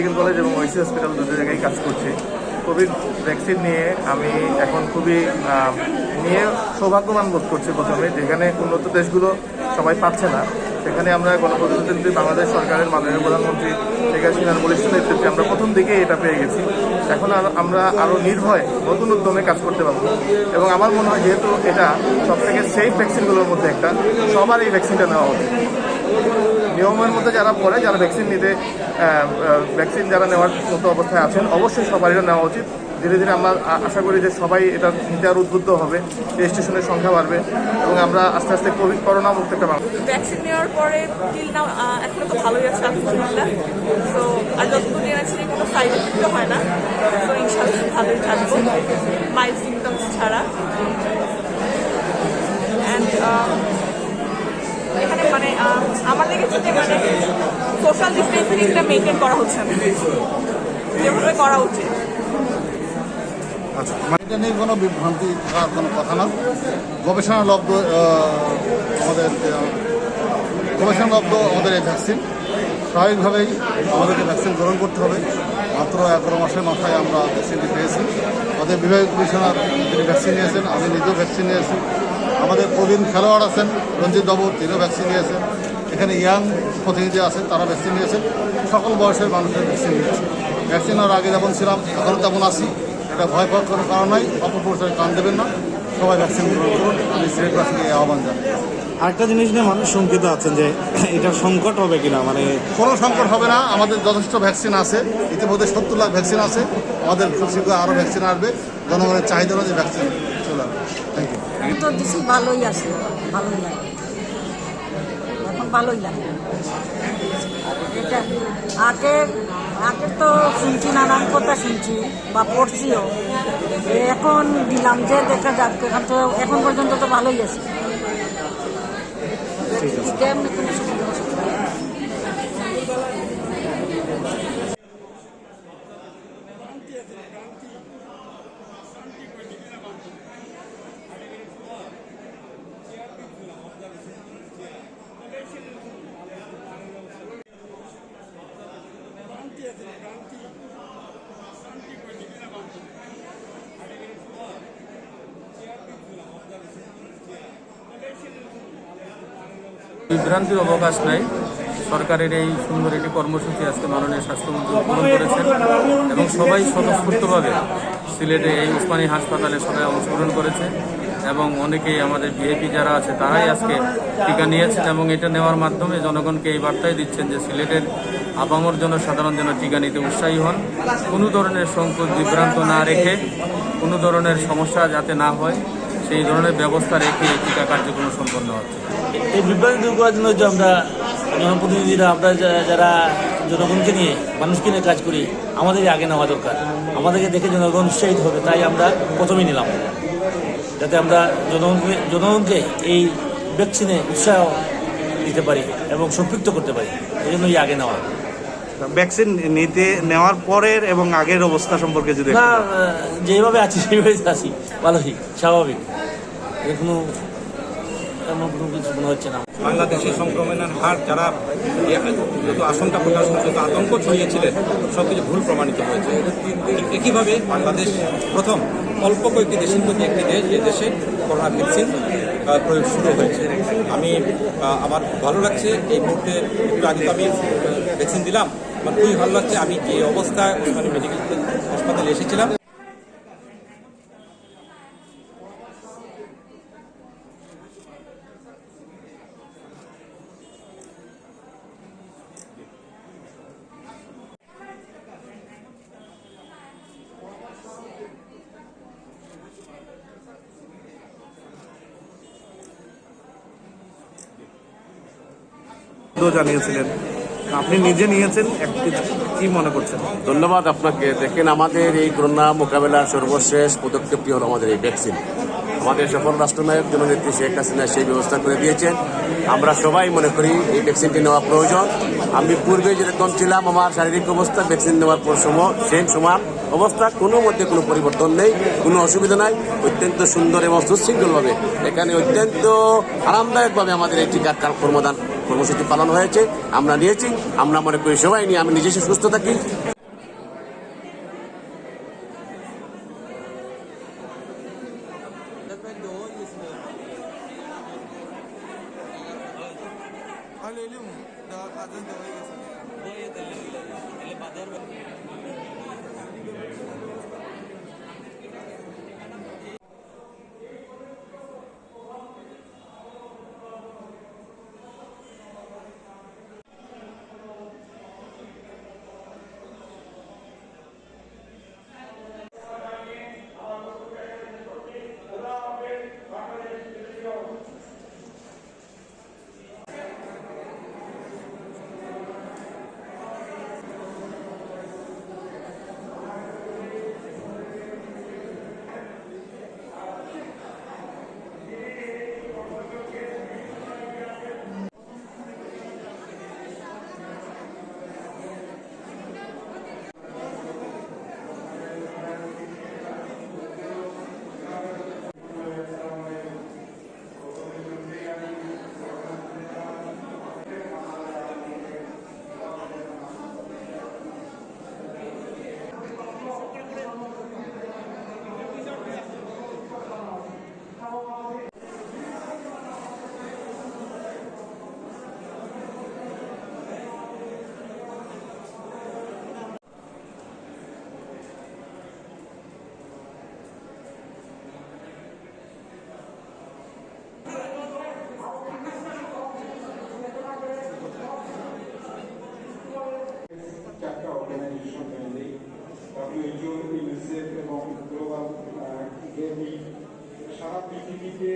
Medical college এবং ওইসি hospital দুটো জায়গায় কাজ করছি। কোভিড ভ্যাকসিন নিয়ে আমি এখন খুবই সৌভাগ্যবান বোধ করছি। প্রথমে যেখানে উন্নত দেশগুলো সবাই পাচ্ছে না, সেখানে আমরা গণপ্রজাতন্ত্রী বাংলাদেশ সরকারের মাননীয় প্রধানমন্ত্রী শেখ হাসিনার বলিষ্ঠ নেতৃত্বে আমরা প্রথম দিকে এটা পেয়ে গেছি। এখন আমরা আরও নির্ভয়ে নতুন উদ্যমে কাজ করতে পারবো এবং আমার মনে হয় যেহেতু এটা সবথেকে সেফ ভ্যাকসিনগুলোর মধ্যে একটা, সবার এই ভ্যাকসিনটা নেওয়া উচিত। নিয়মের মধ্যে যারা পড়ে, যারা ভ্যাকসিন যারা নেওয়ার মতো অবস্থায় আছেন, অবশ্যই সবার এটা নেওয়া উচিত। ধীরে ধীরে আমরা আশা করি যে সবাই এটা নিতে আরও উদ্বুদ্ধ হবে, রেজিস্ট্রেশনের সংখ্যা বাড়বে এবং আমরা আস্তে আস্তে করোনা মুক্ত একটা ভ্যাকসিন নেওয়ার পরে টিল নাও এখন তো ভালোই আছে আলহামদুলিল্লাহ। তো আর যতটুকু জেনেছি কোনো সাইড এফেক্টও হয় না, তো ইনশাআল্লাহ ভালোই থাকবো মাইল্ড সিমটমস ছাড়া। অ্যান্ড এখানে মানে আমার লেগেছে যে মানে সোশ্যাল ডিস্টেন্সিংটা মেনটেন করা হচ্ছে না যেভাবে করা উচিত। আচ্ছা, এটা নিয়ে কোনো বিভ্রান্তি থাকার কোনো কথা না। গবেষণালব্ধ আমাদের এই ভ্যাকসিন, স্বাভাবিকভাবেই আমাদেরকে ভ্যাকসিন গ্রহণ করতে হবে। মাত্র 11 মাসের মাথায় আমরা ভ্যাকসিনটি পেয়েছি। আমাদের বিভাগীয় কমিশনার তিনি ভ্যাকসিন নিয়েছেন, আমি নিজেও ভ্যাকসিন নিয়েছি। আমাদের প্রবীণ খেলোয়াড় আছেন রঞ্জিত বাবু, তিনিও ভ্যাকসিন নিয়েছেন। এখানে ইয়াং প্রতিনিধি আছেন, তারা ভ্যাকসিন নিয়েছেন। সকল বয়সের মানুষের ভ্যাকসিন নিয়েছে। ভ্যাকসিন নেওয়ার আগে যেমন ছিলাম এখনও তেমন আছি। এটা ভয় পাওয়ার কোনো কারণ নাই, অপপ্রচারে কান দেবেন না, সবাই ভ্যাকসিন গ্রহণ করুন। আমি সিলেটবাসীকে এই আহ্বান জানাই। আরেকটা জিনিস নিয়ে মানুষ শঙ্কিত আছেন যে এটা সংকট হবে কিনা, মানে কোনো সংকট হবে না। আমাদের যথেষ্ট ভ্যাকসিন আছে, ইতিমধ্যে 70 লাখ ভ্যাকসিন আছে। আমাদের খুব শীঘ্র আরও ভ্যাকসিন আসবে। জনগণের চাহিদা অনুযায়ী ভ্যাকসিন চলে আসবে। Thank you. আমি তো দিছি ভালোই আছে, ভালোই লাগে, এখন ভালোই লাগে। এটা আগে তো শুনছি, নানান কথা শুনছি বা পড়ছিও, এখন দিলাম যে দেখা যাক। এখন তো এখন পর্যন্ত তো ভালোই আছে। কেমন কোনো সমস্যা নেই। বিভ্রান্তির অবকাশ নাই। সরকারের এই সুন্দর একটি কর্মসূচি আজকে মাননীয় স্বাস্থ্যমন্ত্রী উদ্বোধন করেছেন এবং সবাই স্বতঃস্ফূর্তভাবে সিলেটে এই উসমানী হাসপাতালে সবাই অংশগ্রহণ করেছে এবং অনেকেই আমাদের ভিআইপি যারা আছে তারাই আজকে টিকা নিয়েছেন এবং এটা নেওয়ার মাধ্যমে জনগণকে এই বার্তাই দিচ্ছেন যে সিলেটের আপামর জনসাধারণ যেন টিকা নিতে উৎসাহী হন। কোনো ধরনের সংকট বিভ্রান্ত না রেখে, কোনো ধরনের সমস্যা যাতে না হয় সেই ধরনের ব্যবস্থা রেখে টিকা কার্যক্রম সম্পন্ন হচ্ছে। এই বিভ্রান্তি দূর করার জন্য যে আমরা জনপ্রতিনিধিরা, আমরা যারা জনগণকে নিয়ে মানুষকে নিয়ে কাজ করি, আমাদেরই আগে নেওয়া দরকার। আমাদেরকে দেখে জনগণ উৎসাহিত হবে, তাই আমরা প্রথমেই নিলাম, যাতে আমরা জনগণকে এই ভ্যাকসিনে উৎসাহ দিতে পারি এবং সম্পৃক্ত করতে পারি। এই জন্যই আগে নেওয়া। ভ্যাকসিন নেওয়ার পরের এবং আগের অবস্থা সম্পর্কে যদি না, যেভাবে আছি সেইভাবে আছি, ভালোই স্বাভাবিক, কোনো এমন কোনো কিছু মনে হচ্ছে না। বাংলাদেশে সংক্রমণের হার যারা যত আশঙ্কা প্রকাশ করে, যত আতঙ্ক ছড়িয়েছিলেন, সব কিছু ভুল প্রমাণিত হয়েছে। একইভাবে বাংলাদেশ প্রথম অল্প কয়েকটি দেশের মধ্যে একটি দেশ, যে দেশে করোনা ভ্যাকসিন প্রয়োগ শুরু হয়েছে। আমার ভালো লাগছে এই মুহূর্তে। একটু আগে তো আমি ভ্যাকসিন দিলাম, আমার খুবই ভালো লাগছে। আমি যে অবস্থায় মেডিকেল হাসপাতালে এসেছিলাম, জানিয়েছিলেন, আপনি নিজে নিয়েছেন, কি মনে করছেন? ধন্যবাদ আপনাকে। দেখেন, আমাদের এই করোনা মোকাবেলার সর্বশেষ পদক্ষেপটি হলো আমাদের এই ভ্যাকসিন। আমাদের সফল রাষ্ট্রনায়ক জননেত্রী শেখ হাসিনা সেই ব্যবস্থা করে দিয়েছেন। আমরা সবাই মনে করি এই ভ্যাকসিনটি নেওয়া প্রয়োজন। আমি পূর্বে যেরকম ছিলাম, আমার শারীরিক অবস্থা ভ্যাকসিন নেওয়ার পর সেম সমান অবস্থা, কোনো মধ্যে কোনো পরিবর্তন নেই, কোনো অসুবিধা নাই। অত্যন্ত সুন্দর এবং সুশৃঙ্খলভাবে এখানে অত্যন্ত আরামদায়কভাবে আমাদের এই টিকার কর্মদান কর্মসূচি পালন হয়েছে, আমরা নিয়েছি। আমরা মনে করি সবাই নিয়ে আমি নিজস্ব সুস্থ থাকি। চারটা অর্গানাইজেশন মেনলি WHO, ইউনিসেফ এবং গ্লোবাল সারা পৃথিবীতে